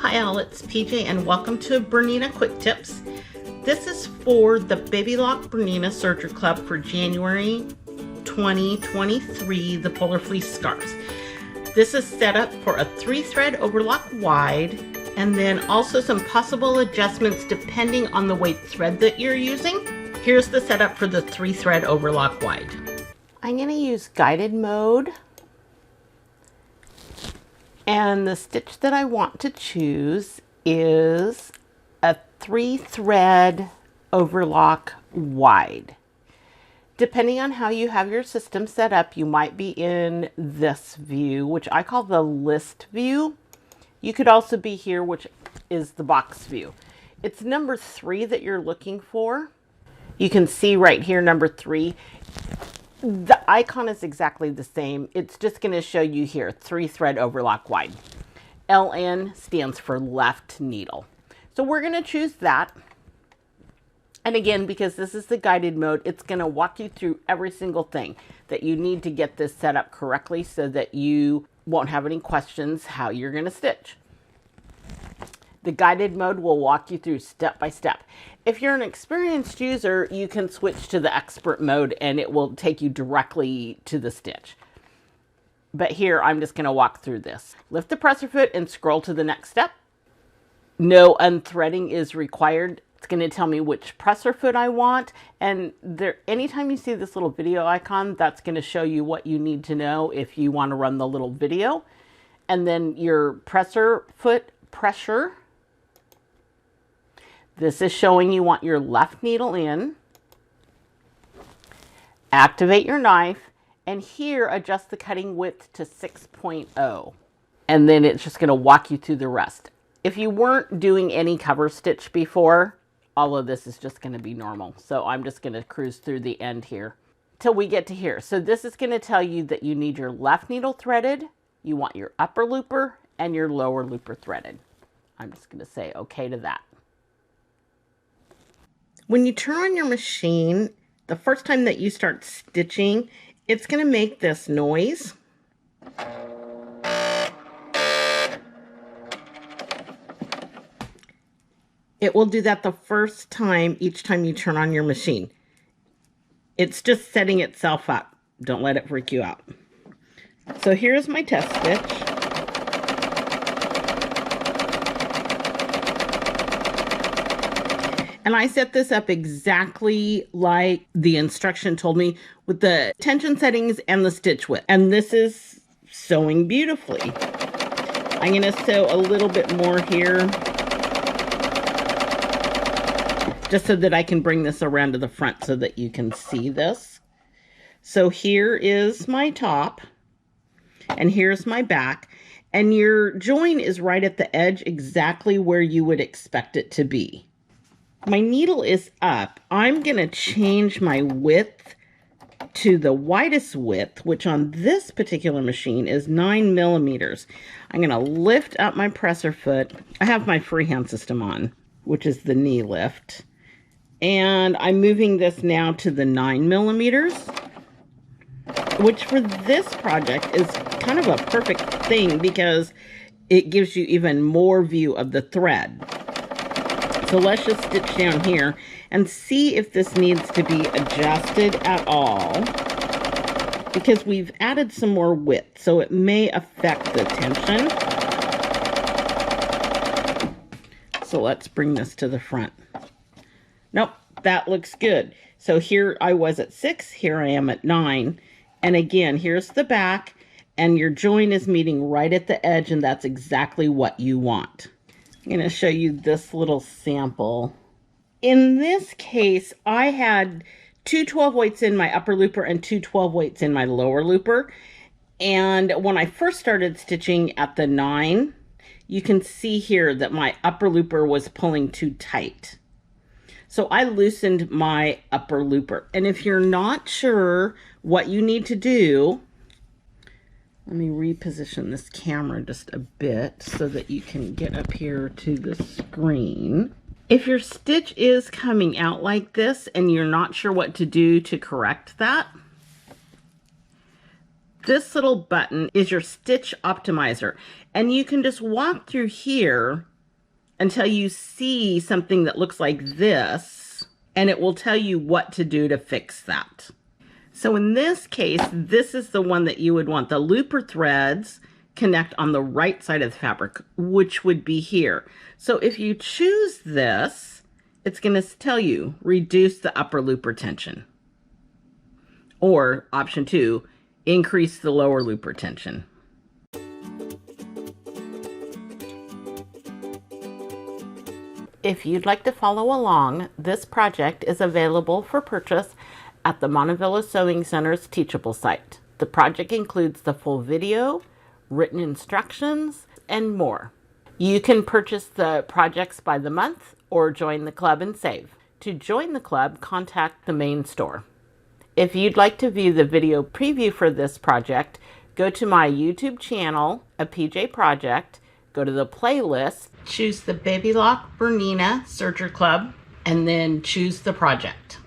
Hi all, it's PJ and welcome to Bernina Quick Tips. This is for the BabyLock Bernina Serger Club for January 2023, the Polar Fleece Scarves. This is set up for a 3-thread overlock wide and then also some possible adjustments depending on the weight thread that you're using. Here's the setup for the 3-thread overlock wide. I'm going to use guided mode. And the stitch that I want to choose is a 3-thread overlock wide. Depending on how you have your system set up, you might be in this view, which I call the list view. You could also be here, which is the box view. It's number 3 that you're looking for. You can see right here, number 3. The icon is exactly the same. It's just going to show you here, 3-thread overlock wide. LN stands for left needle. So we're going to choose that. And again, because this is the guided mode, it's going to walk you through every single thing that you need to get this set up correctly so that you won't have any questions how you're going to stitch. The guided mode will walk you through step by step. If you're an experienced user, you can switch to the expert mode and it will take you directly to the stitch. But here, I'm just going to walk through this. Lift the presser foot and scroll to the next step. No unthreading is required. It's going to tell me which presser foot I want. And anytime you see this little video icon, that's going to show you what you need to know if you want to run the little video. And then your presser foot pressure. This is showing you want your left needle in. Activate your knife. And here, adjust the cutting width to 6.0. And then it's just going to walk you through the rest. If you weren't doing any cover stitch before, all of this is just going to be normal. So I'm just going to cruise through the end here till we get to here. So this is going to tell you that you need your left needle threaded. You want your upper looper and your lower looper threaded. I'm just going to say okay to that. When you turn on your machine, the first time that you start stitching, it's going to make this noise. It will do that the first time, each time you turn on your machine. It's just setting itself up. Don't let it freak you out. So here's my test stitch. And I set this up exactly like the instruction told me with the tension settings and the stitch width. And this is sewing beautifully. I'm going to sew a little bit more here, just so that I can bring this around to the front so that you can see this. So here is my top, and here's my back. And your join is right at the edge, exactly where you would expect it to be. My needle is up. I'm going to change my width to the widest width, which on this particular machine is 9 millimeters. I'm going to lift up my presser foot. I have my freehand system on, which is the knee lift. And I'm moving this now to the 9 millimeters, which for this project is kind of a perfect thing because it gives you even more view of the thread. So let's just stitch down here and see if this needs to be adjusted at all, because we've added some more width, so it may affect the tension. So let's bring this to the front. Nope, that looks good. So here I was at 6, here I am at 9. And again, here's the back, and your join is meeting right at the edge, and that's exactly what you want. I'm going to show you this little sample. In this case, I had 2 12 weights in my upper looper and 2 12 weights in my lower looper. And when I first started stitching at the 9, you can see here that my upper looper was pulling too tight. So I loosened my upper looper. And if you're not sure what you need to do, let me reposition this camera just a bit so that you can get up here to the screen. If your stitch is coming out like this and you're not sure what to do to correct that, This little button is your stitch optimizer, and you can just walk through here until you see something that looks like this, and it will tell you what to do to fix that. So in this case, this is the one that you would want. The looper threads connect on the right side of the fabric, which would be here. So if you choose this, it's going to tell you reduce the upper looper tension. Or option 2, increase the lower looper tension. If you'd like to follow along, this project is available for purchase at the Montevilla Sewing Center's Teachable site. The project includes the full video, written instructions, and more. You can purchase the projects by the month or join the club and save. To join the club, contact the main store. If you'd like to view the video preview for this project, go to my YouTube channel, A PJ Project, go to the playlist, choose the BabyLock Bernina Serger Club, and then choose the project.